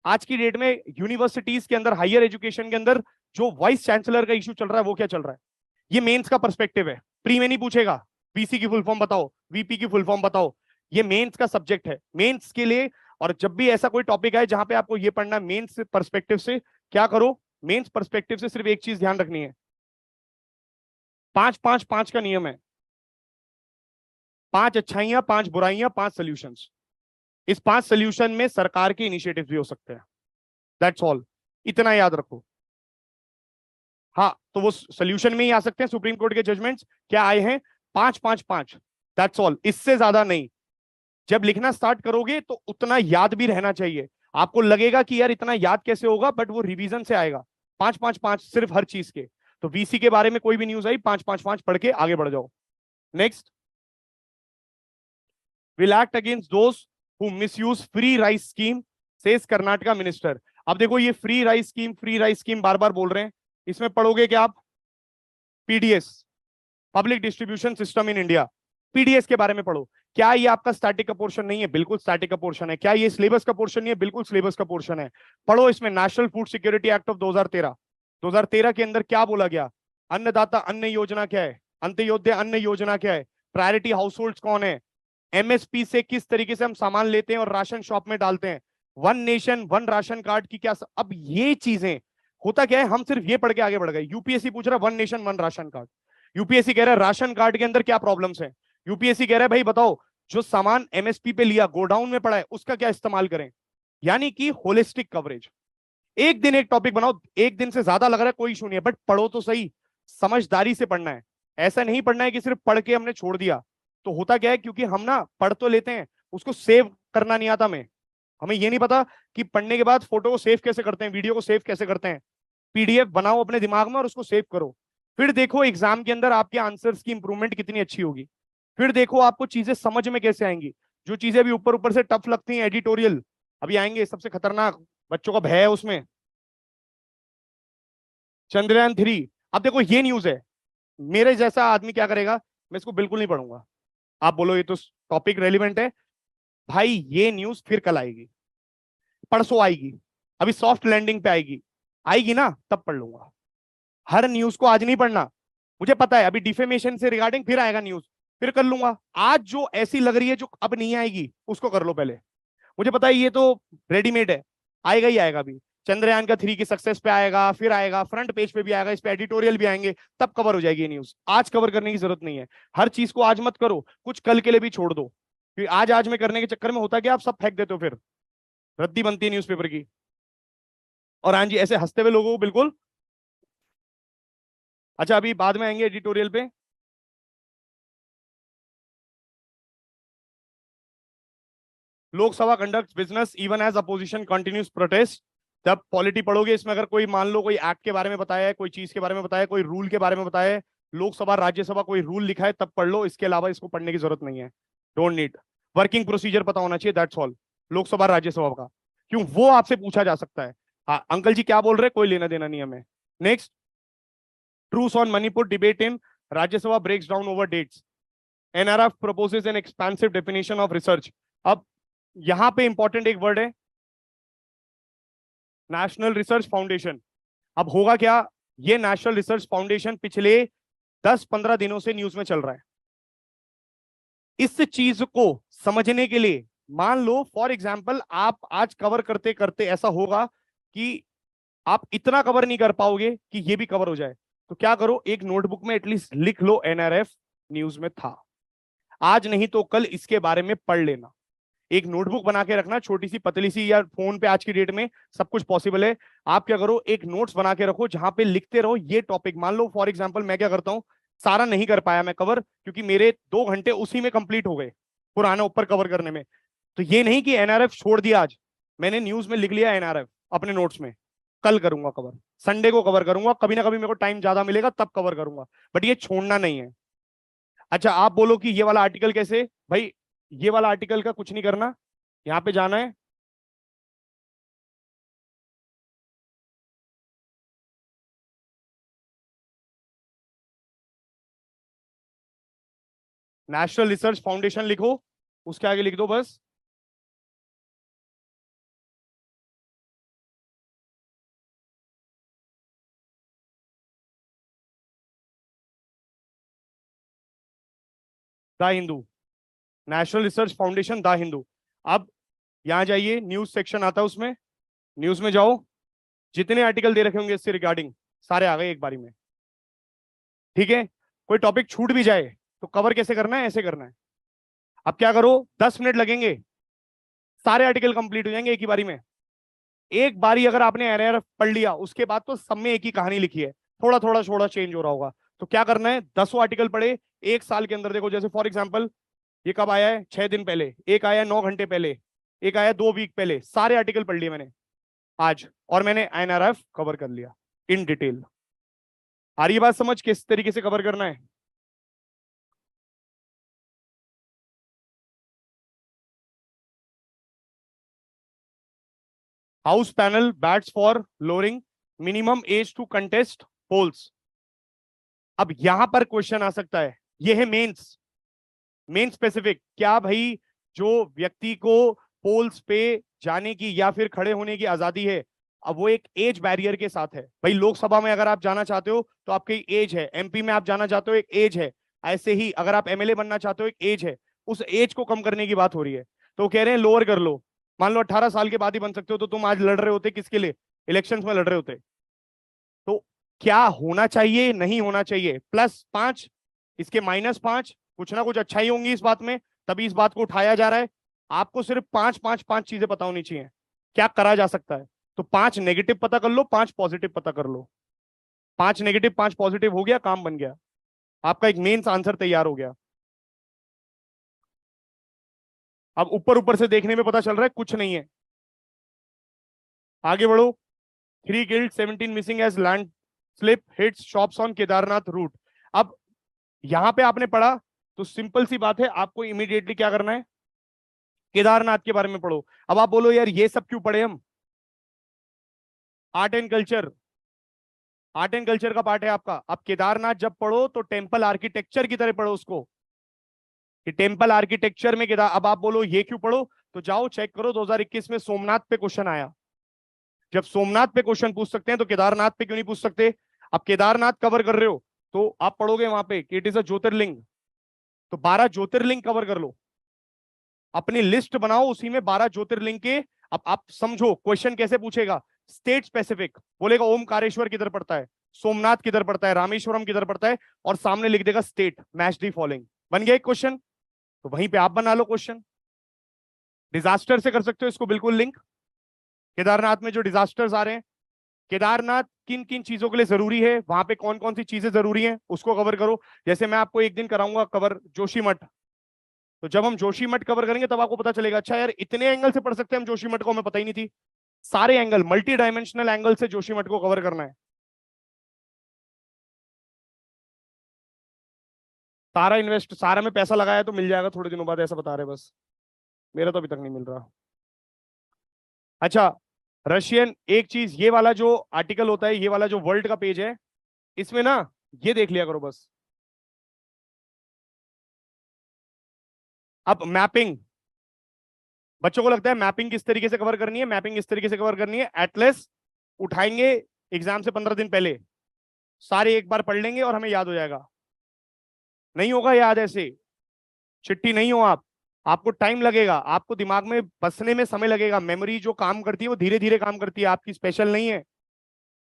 आज की डेट में यूनिवर्सिटीज के अंदर, हायर एजुकेशन के अंदर जो वाइस चांसलर का इशू चल रहा है वो क्या चल रहा है, ये मेंस का पर्सपेक्टिव है। प्री में नहीं पूछेगा वीसी की फुल फॉर्म बताओ, वीपी की फुल फॉर्म बताओ, ये मेंस का सब्जेक्ट है, मेंस के लिए। और जब भी ऐसा कोई टॉपिक है जहां पे आपको ये पढ़ना मेंस पर्सपेक्टिव से, क्या करो, मेंस पर्सपेक्टिव से सिर्फ एक चीज ध्यान रखनी है, 5-5-5 का नियम है, 5 अच्छाइयां, 5 बुराइयां, 5 सोल्यूशंस। इस 5 सोल्यूशन में सरकार के इनिशिएटिव भी हो सकते हैं, दैट्स ऑल, इतना याद रखो। हाँ तो वो सोल्यूशन में ही आ सकते हैं, सुप्रीम कोर्ट के जजमेंट्स क्या आए हैं, 5-5-5, दैट्स ऑल, इससे ज्यादा नहीं। जब लिखना स्टार्ट करोगे तो उतना याद भी रहना चाहिए। आपको लगेगा कि यार इतना याद कैसे होगा, बट वो रिवीजन से आएगा। 5-5-5 सिर्फ हर चीज के। तो वीसी के बारे में कोई भी न्यूज आई, 5-5-5 पढ़ के आगे बढ़ जाओ। Next, will act against those who misuse free rice scheme, says Karnataka minister. अब देखो ये free rice scheme, free rice scheme बार बार बोल रहे हैं, इसमें पढ़ोगे क्या आप, PDS, public distribution system in India, PDS के बारे में पढ़ो। क्या ये आपका स्टैटिक का पोर्शन नहीं है? बिल्कुल स्टैटिक का पोर्शन है। क्या ये सिलेबस का पोर्शन नहीं है? बिल्कुल सिलेबस का पोर्शन है। पढ़ो इसमें national food security act of 2013, 2013 के अंदर क्या बोला गया, अन्नदाता अन्न योजना क्या है, अंत्योदय अन्न योजना क्या है, प्रायोरिटी हाउस कौन है, एमएसपी से किस तरीके से हम सामान लेते हैं और राशन शॉप में डालते हैं, one nation one ration card की क्या। अब ये चीजें होता क्या है, हम सिर्फ ये पढ़ के आगे बढ़ गए। यूपीएससी पूछ रहा है one nation one ration card, UPSC कह रहा है राशन कार्ड के अंदर क्या प्रॉब्लम्स है, यूपीएससी कह रहा है भाई बताओ जो सामान एमएसपी पे लिया, गोडाउन में पड़ा है, उसका क्या इस्तेमाल करें। यानी कि होलिस्टिक कवरेज। एक दिन एक टॉपिक बनाओ, एक दिन से ज्यादा लग रहा है कोई इशू नहीं है, बट पढ़ो तो सही, समझदारी से पढ़ना है। ऐसा नहीं पढ़ना है कि सिर्फ पढ़ के हमने छोड़ दिया। तो होता क्या है, क्योंकि हम ना पढ़ तो लेते हैं, उसको सेव करना नहीं आता हमें ये नहीं पता कि पढ़ने के बाद फोटो को सेव कैसे करते हैं, वीडियो को सेव कैसे करते हैं। पीडीएफ बनाओ अपने दिमाग में और उसको सेव करो, फिर देखो एग्जाम के अंदर आपके आंसर्स की इंप्रूवमेंट कितनी अच्छी होगी। फिर देखो आपको चीजें समझ में कैसे आएंगी। जो चीजें अभी ऊपर ऊपर से टफ लगती हैं, एडिटोरियल अभी आएंगे, सबसे खतरनाक, बच्चों का भय है उसमें, चंद्रयान 3। अब देखो ये न्यूज है, मेरे जैसा आदमी क्या करेगा, मैं इसको बिल्कुल नहीं पढ़ूंगा। आप बोलो ये तो टॉपिक रेलिवेंट है, भाई ये न्यूज फिर कल आएगी, परसों आएगी, अभी सॉफ्ट लैंडिंग पे आएगी, आएगी ना तब पढ़ लूंगा। हर न्यूज को आज नहीं पढ़ना, मुझे पता है अभी डिफेमेशन से रिगार्डिंग फिर आएगा न्यूज, फिर कर लूंगा। आज जो ऐसी लग रही है जो अब नहीं आएगी उसको कर लो पहले, मुझे पता है ये तो रेडीमेड है, आएगा ही आएगा। अभी चंद्रयान 3 की सक्सेस पे आएगा, फिर आएगा फ्रंट पेज पे भी आएगा, इस पे एडिटोरियल भी आएंगे, तब कवर हो जाएगी ये न्यूज। आज कवर करने की जरूरत नहीं है, हर चीज को आज मत करो, कुछ कल के लिए भी छोड़ दो। फिर आज में करने के चक्कर में होता क्या, आप सब फेंक देते हो, फिर रद्दी बनती है न्यूज़पेपर की। और हाँ जी ऐसे हंसते हुए लोगों को बिल्कुल। अच्छा अभी बाद में आएंगे एडिटोरियल पे। Lok Sabha conduct business even as opposition continues protest. जब पॉलिटी पढ़ोगे इसमें अगर कोई मान लो कोई एक्ट के बारे में बताया है, कोई चीज के बारे में बताया है, कोई रूल के बारे में बताया है, लोकसभा राज्यसभा कोई रूल लिखा है तब पढ़ लो, इसके अलावा इसको पढ़ने की जरूरत नहीं है, डोंट नीड। वर्किंग प्रोसीजर पता होना चाहिए, दैट्स ऑल, लोकसभा राज्यसभा का। क्यों, वो आपसे पूछा जा सकता है। हाँ अंकल जी क्या बोल रहे, कोई लेना देना नहीं हमें। Next, truce on Manipur debate in Rajya Sabha breaks down over dates. NRF proposes an expansive definition of research। अब यहां पे इंपॉर्टेंट एक वर्ड है, नेशनल रिसर्च फाउंडेशन। अब होगा क्या, ये नेशनल रिसर्च फाउंडेशन पिछले 10-15 दिनों से न्यूज में चल रहा है। इस चीज को समझने के लिए, मान लो फॉर एग्जाम्पल आप आज कवर करते करते ऐसा होगा कि आप इतना कवर नहीं कर पाओगे कि ये भी कवर हो जाए, तो क्या करो, एक नोटबुक में एटलीस्ट लिख लो एनआरएफ न्यूज में था, आज नहीं तो कल इसके बारे में पढ़ लेना। एक नोटबुक बना के रखना, छोटी सी पतली सी, या फोन पे आज की डेट में सब कुछ पॉसिबल है। आप क्या करो, एक नोट्स बना के रखो जहां पे लिखते रहो ये टॉपिक। मान लो फॉर एग्जांपल मैं क्या करता हूं, सारा नहीं कर पाया मैं कवर, क्योंकि मेरे 2 घंटे उसी में कंप्लीट हो गए पुराना ऊपर कवर करने में। तो ये नहीं कि एनआरएफ छोड़ दिया आज, मैंने न्यूज में लिख लिया एनआरएफ अपने नोट्स में, कल करूंगा कवर, संडे को कवर करूंगा, कभी ना कभी मेरे को टाइम ज्यादा मिलेगा तब कवर करूंगा, बट ये छोड़ना नहीं है। अच्छा आप बोलो कि ये वाला आर्टिकल कैसे, भाई ये वाला आर्टिकल का कुछ नहीं करना, यहां पे जाना है, नेशनल रिसर्च फाउंडेशन लिखो, उसके आगे लिख दो बस the Hindu, national research foundation the Hindu. अब यहां जाइए, न्यूज सेक्शन आता है उसमें, न्यूज में जाओ, जितने आर्टिकल दे रखे होंगे इससे रिगार्डिंग सारे आ गए एक बारी में। ठीक है, कोई टॉपिक छूट भी जाए तो कवर कैसे करना है, ऐसे करना है। अब क्या करो, 10 मिनट लगेंगे, सारे आर्टिकल कंप्लीट हो जाएंगे एक ही बारी में। एक बारी अगर आपने एनआरएफ पढ़ लिया, उसके बाद तो सब में एक ही कहानी लिखी है, थोड़ा थोड़ा थोड़ा चेंज हो रहा होगा। तो क्या करना है, 10 आर्टिकल पढ़े एक साल के अंदर। देखो जैसे फॉर एग्जाम्पल ये कब आया है, 6 दिन पहले, एक आया 9 घंटे पहले, एक आया 2 वीक पहले, सारे आर्टिकल पढ़ लिए मैंने आज, और मैंने एनआरएफ कवर कर लिया इन डिटेल। आ रही है बात समझ, किस तरीके से कवर करना है। House panel bats for lowering minimum age to contest polls. अब यहां पर क्वेश्चन आ सकता है, ये है मेंस, मेन स्पेसिफिक, क्या भाई जो व्यक्ति को पोल्स पे जाने की या फिर खड़े होने की आजादी है, अब वो एक एज बैरियर के साथ है। भाई लोकसभा में अगर आप जाना चाहते हो तो आपकी एज है, एमपी में आप जाना चाहते हो एक एज है, ऐसे ही अगर आप एमएलए बनना चाहते हो एक एज है, उस एज को कम करने की बात हो रही है। तो वो कह रहे हैं लोअर कर लो, मान लो 18 साल के बाद ही बन सकते हो, तो तुम आज लड़ रहे होते किसके लिए, इलेक्शंस में लड़ रहे होते। तो क्या होना चाहिए, नहीं होना चाहिए, +5, इसके -5, कुछ ना कुछ अच्छाई होंगी इस बात में, तभी इस बात को उठाया जा रहा है। आपको सिर्फ 5 चीजें पता होनी चाहिए क्या करा जा सकता है। तो 5 नेगेटिव पता कर लो, 5 पॉजिटिव पता कर लो, 5 नेगेटिव 5 पॉजिटिव हो गया, काम बन गया, आपका एक मेंस आंसर तैयार हो गया। अब ऊपर ऊपर से देखने में पता चल रहा है कुछ नहीं है, आगे बढ़ो। 3 killed 17 missing as land slip hits shops on Kedarnath route. अब यहां पे आपने पढ़ा, तो सिंपल सी बात है, आपको इमीडिएटली क्या करना है, केदारनाथ के बारे में पढ़ो। अब आप बोलो यार ये सब क्यों पढ़े हम, art and culture, art and culture का पार्ट है आपका। अब केदारनाथ जब पढ़ो तो टेम्पल आर्किटेक्चर की तरह पढ़ो उसको, कि टेम्पल आर्किटेक्चर में केदार। अब आप बोलो ये क्यों पढ़ो, तो जाओ चेक करो 2021 में सोमनाथ पे क्वेश्चन आया, जब सोमनाथ पे क्वेश्चन पूछ सकते हैं तो केदारनाथ पे क्यों नहीं पूछ सकते। अब केदारनाथ कवर कर रहे हो तो आप पढ़ोगे वहां पे कि इट इज अ ज्योतिर्लिंग, तो 12 ज्योतिर्लिंग कवर कर लो, अपनी लिस्ट बनाओ उसी में 12 ज्योतिर्लिंग के। अब आप समझो क्वेश्चन कैसे पूछेगा, स्टेट स्पेसिफिक बोलेगा, ओमकारेश्वर किधर पड़ता है, सोमनाथ किधर पड़ता है, रामेश्वरम किधर पड़ता है, और सामने लिख देगा स्टेट, मैच दी फॉलोइंग, बन गया एक क्वेश्चन। तो वहीं पे आप बना लो क्वेश्चन। डिजास्टर से कर सकते हो इसको बिल्कुल लिंक, केदारनाथ में जो डिजास्टर्स आ रहे हैं, केदारनाथ किन किन चीजों के लिए जरूरी है, वहां पे कौन कौन सी चीजें जरूरी हैं उसको कवर करो। जैसे मैं आपको एक दिन कराऊंगा कवर जोशीमठ, तो जब हम जोशीमठ कवर करेंगे तब आपको पता चलेगा अच्छा यार इतने एंगल से पढ़ सकते हैं हम जोशीमठ को, हमें पता ही नहीं थी। सारे एंगल, मल्टी डायमेंशनल एंगल से जोशीमठ को कवर करना है। सारा इन्वेस्ट, सारा में पैसा लगाया तो मिल जाएगा थोड़े दिनों बाद, ऐसा बता रहे बस, मेरा तो अभी तक नहीं मिल रहा। अच्छा, रशियन एक चीज, ये वाला जो आर्टिकल होता है, ये वाला जो वर्ल्ड का पेज है, इसमें ना ये देख लिया करो बस। अब मैपिंग, बच्चों को लगता है मैपिंग किस तरीके से कवर करनी है, मैपिंग इस तरीके से कवर करनी है, एटलस उठाएंगे एग्जाम से 15 दिन पहले, सारे एक बार पढ़ लेंगे और हमें याद हो जाएगा। नहीं होगा याद ऐसे, चिट्ठी नहीं हो आप, आपको टाइम लगेगा, आपको दिमाग में बसने में समय लगेगा। मेमोरी जो काम करती है वो धीरे धीरे काम करती है, आपकी स्पेशल नहीं है।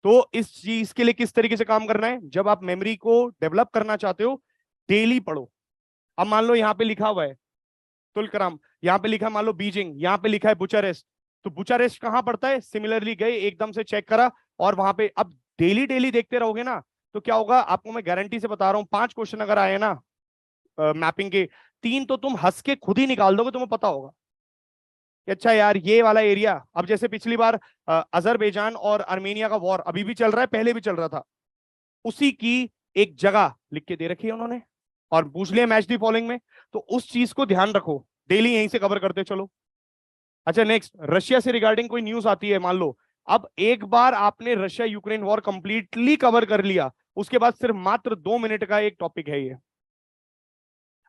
तो इस चीज के लिए किस तरीके से काम करना है, जब आप मेमोरी को डेवलप करना चाहते हो, डेली पढ़ो। अब मान लो यहाँ पे लिखा हुआ है तुलकराम, यहाँ पे लिखा है मान लो बीजिंग, यहाँ पे लिखा है बुचारेस्ट, तो बुचारेस्ट कहाँ पड़ता है, सिमिलरली गए एकदम से चेक करा और वहां पे, अब डेली डेली देखते रहोगे ना, तो क्या होगा आपको मैं गारंटी से बता रहा हूँ, 5 क्वेश्चन अगर आए ना मैपिंग के, 3 तो तुम हंस के खुद ही निकाल दोगे, तुम्हें पता होगा कि अच्छा यार ये वाला एरिया। अब जैसे पिछली बार अजरबैजान और आर्मेनिया का वॉर अभी भी चल रहा है, पहले भी चल रहा था, उसी की एक जगह लिख के दे रखी है उन्होंने और पूछ लिया मैच दी फॉलोइंग में, तो उस चीज को ध्यान रखो, डेली यहीं से कवर करते चलो। अच्छा नेक्स्ट, रशिया से रिगार्डिंग कोई न्यूज आती है मान लो, अब एक बार आपने Russia Ukraine war completely cover कर लिया, उसके बाद सिर्फ मात्र 2 मिनट का एक टॉपिक है ये।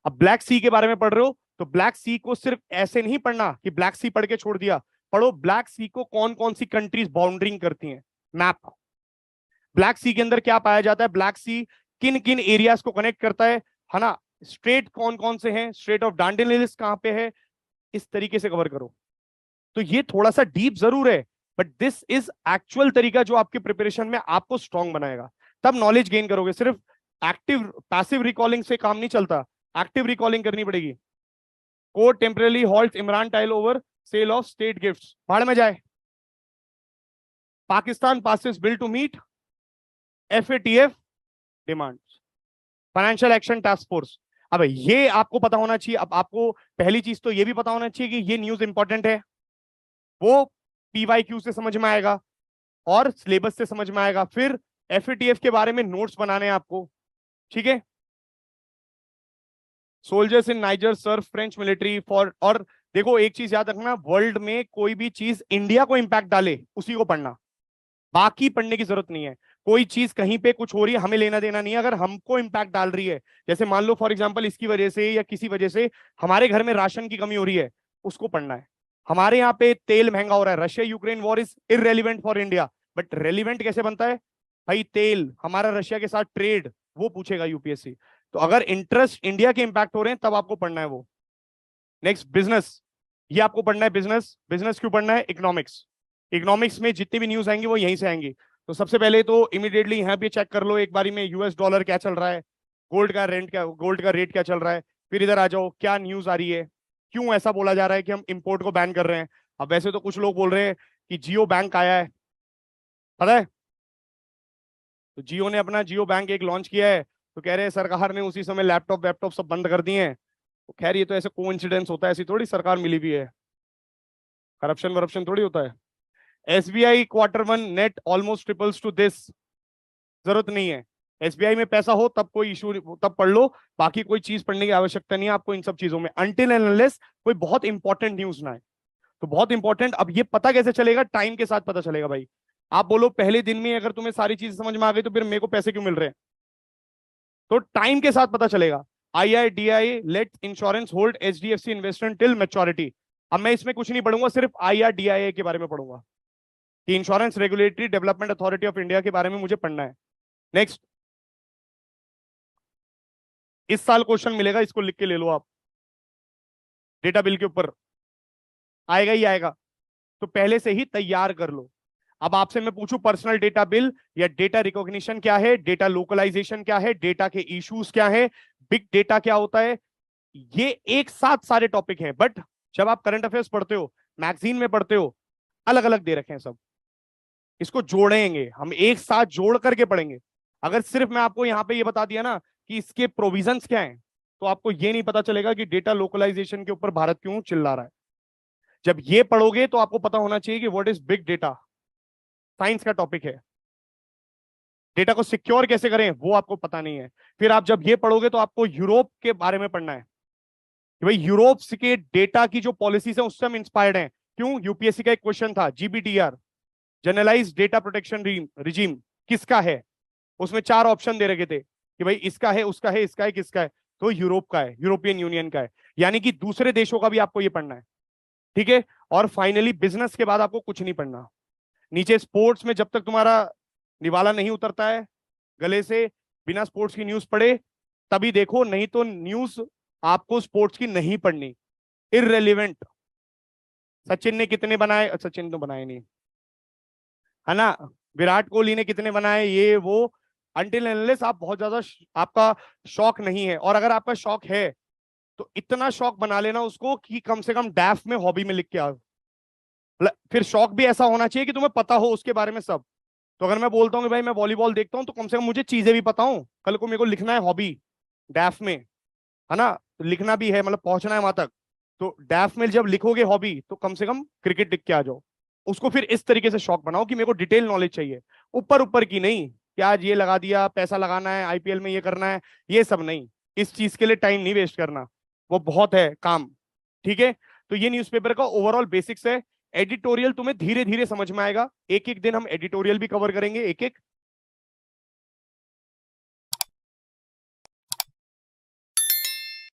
अब ब्लैक सी के बारे में पढ़ रहे हो, तो ब्लैक सी को सिर्फ ऐसे नहीं पढ़ना कि ब्लैक सी पढ़ के छोड़ दिया, पढ़ो ब्लैक सी को कौन कौन सी कंट्रीज बाउंड्रिंग करती हैं, मैप। ब्लैक सी के अंदर क्या पाया जाता है, ब्लैक सी किन किन एरियाज को कनेक्ट करता है ना, स्ट्रेट कौन कौन से हैं, स्ट्रेट ऑफ डांडेलिस कहां पे है, इस तरीके से कवर करो। तो ये थोड़ा सा डीप जरूर है, बट दिस इज एक्चुअल तरीका जो आपके प्रिपरेशन में आपको स्ट्रांग बनाएगा, तब नॉलेज गेन करोगे। सिर्फ एक्टिव पैसिव रिकॉलिंग से काम नहीं चलता, एक्टिव रिकॉलिंग करनी पड़ेगी। Court temporary halt Imran trial over sale of state gifts, भाड़ में जाए। Pakistan passes bill to meet FATF demand, Financial Action Task Force. अब ये आपको पता होना चाहिए। अब आपको पहली चीज तो ये भी पता होना चाहिए कि ये न्यूज इंपॉर्टेंट है, वो PYQ से समझ में आएगा और सिलेबस से समझ में आएगा। फिर FATF के बारे में नोट्स बनाने हैं आपको, ठीक है। Soldiers in Niger serve French military for, और देखो एक चीज याद रखना, वर्ल्ड में कोई भी चीज इंडिया को इंपैक्ट डाले उसी को पढ़ना, बाकी पढ़ने की जरूरत नहीं है। कोई चीज कहीं पे कुछ हो रही है, हमें लेना देना नहीं है, अगर हमको इंपैक्ट डाल रही है, जैसे मान लो फॉर एग्जांपल इसकी वजह से या किसी वजह से हमारे घर में राशन की कमी हो रही है, उसको पढ़ना है। हमारे यहाँ पे तेल महंगा हो रहा है, Russia Ukraine war is irrelevant for India, but relevant कैसे बनता है भाई, तेल हमारा रशिया के साथ ट्रेड, वो पूछेगा UPSC। तो अगर इंटरेस्ट इंडिया के इंपैक्ट हो रहे हैं तब आपको पढ़ना है वो। नेक्स्ट बिजनेस, ये आपको पढ़ना है बिजनेस। बिजनेस क्यों पढ़ना है, इकोनॉमिक्स। इकोनॉमिक्स में जितनी भी न्यूज आएंगी वो यहीं से आएंगी। तो सबसे पहले तो इमीडिएटली यहाँ पे चेक कर लो एक बारी में, US डॉलर क्या चल रहा है, गोल्ड का रेट क्या चल रहा है। फिर इधर आ जाओ, क्या न्यूज आ रही है, क्यों ऐसा बोला जा रहा है कि हम इंपोर्ट को बैन कर रहे हैं। अब वैसे तो कुछ लोग बोल रहे हैं कि जियो बैंक आया है, पता है, तो जियो ने अपना जियो बैंक एक लॉन्च किया है, तो कह रहे हैं सरकार ने उसी समय लैपटॉप वैपटॉप सब बंद कर दिए हैं। तो खैर ये तो ऐसे कोइंसिडेंस होता है, ऐसी थोड़ी सरकार मिली भी है, करप्शन वरप्शन थोड़ी होता है। SBI Q1 net almost triples to this, जरूरत नहीं है। SBI में पैसा हो तब कोई इशू, तब पढ़ लो, बाकी कोई चीज पढ़ने की आवश्यकता नहीं है आपको इन सब चीजों में, अनटिल एंड अनलेस कोई बहुत इंपॉर्टेंट न्यूज ना है। तो बहुत इंपॉर्टेंट, अब ये पता कैसे चलेगा, टाइम के साथ पता चलेगा भाई। आप बोलो पहले दिन में अगर तुम्हें सारी चीजें समझ में आ गई तो फिर मेरे को पैसे क्यों मिल रहे हैं, तो टाइम के साथ पता चलेगा। IRDAI let insurance hold HDFC investment till maturity. अब मैं इसमें कुछ नहीं पढ़ूंगा, सिर्फ IRDAI के बारे में पढ़ूंगा कि insurance regulatory development authority of India के बारे में मुझे पढ़ना है। नेक्स्ट, इस साल क्वेश्चन मिलेगा, इसको लिख के ले लो आप, डेटा बिल के ऊपर आएगा ही आएगा, तो पहले से ही तैयार कर लो। अब आपसे मैं पूछूं पर्सनल डेटा बिल या डेटा रिकॉग्निशन क्या है, डेटा लोकलाइजेशन क्या है, डेटा के इश्यूज क्या है, बिग डेटा क्या होता है, ये एक साथ सारे टॉपिक हैं, बट जब आप करंट अफेयर्स पढ़ते हो, मैगजीन में पढ़ते हो, अलग अलग दे रखे हैं सब, इसको जोड़ेंगे हम, एक साथ जोड़ करके पढ़ेंगे। अगर सिर्फ मैं आपको यहाँ पे ये बता दिया ना कि इसके प्रोविजंस क्या हैं, तो आपको ये नहीं पता चलेगा कि डेटा लोकलाइजेशन के ऊपर भारत क्यों चिल्ला रहा है। जब ये पढ़ोगे तो आपको पता होना चाहिए कि what is big data, science का टॉपिक है। डेटा को सिक्योर कैसे करें वो आपको पता नहीं है। फिर आप जब ये पढ़ोगे तो आपको यूरोप के बारे में पढ़ना है कि भाई यूरोप के डेटा की जो पॉलिसीज है उससे हम इंस्पायर्ड हैं, क्यों? यूपीएससी का एक क्वेश्चन था, जीबीटीआर, जनरलाइज डेटा प्रोटेक्शन रिजीम किसका है? उसमें 4 ऑप्शन दे रखे थे कि भाई इसका है, उसका है, इसका है, किसका है? तो यूरोप का है, यूरोपियन यूनियन का है। यानी कि दूसरे देशों का भी आपको ये पढ़ना है, ठीक है। और फाइनली बिजनेस के बाद आपको कुछ नहीं पढ़ना। नीचे स्पोर्ट्स में जब तक तुम्हारा निवाला नहीं उतरता है गले से, बिना स्पोर्ट्स की न्यूज पढ़े तभी देखो, नहीं तो न्यूज आपको स्पोर्ट्स की नहीं पढ़नी, इररेलेवेंट। सचिन ने कितने बनाए? सचिन तो बनाए नहीं, है ना। विराट कोहली ने कितने बनाए, ये वो, अनटिल अनलेस आप बहुत ज्यादा आपका शौक नहीं है। और अगर आपका शौक है तो इतना शौक बना लेना उसको कि कम से कम डैफ में, हॉबी में लिख के आओ। फिर शौक भी ऐसा होना चाहिए कि तुम्हें पता हो उसके बारे में सब। तो अगर मैं बोलता हूँ कि भाई मैं वॉलीबॉल देखता हूँ, तो कम से कम मुझे चीजें भी पता हूँ, कल को मेरे को लिखना है हॉबी डैफ में, है ना, तो लिखना भी है, मतलब पहुंचना है वहां तक। तो डैफ में जब लिखोगे हॉबी, तो कम से कम क्रिकेट लिख के आ जाओ। उसको फिर इस तरीके से शौक बनाओ कि मेरे को डिटेल नॉलेज चाहिए, ऊपर ऊपर की नहीं कि आज ये लगा दिया, पैसा लगाना है, आईपीएल में ये करना है, ये सब नहीं। इस चीज के लिए टाइम नहीं वेस्ट करना, वो बहुत है काम, ठीक है। तो ये न्यूज़पेपर का ओवरऑल बेसिक्स है। एडिटोरियल तुम्हें धीरे धीरे समझ में आएगा, एक एक दिन हम एडिटोरियल भी कवर करेंगे, एक एक,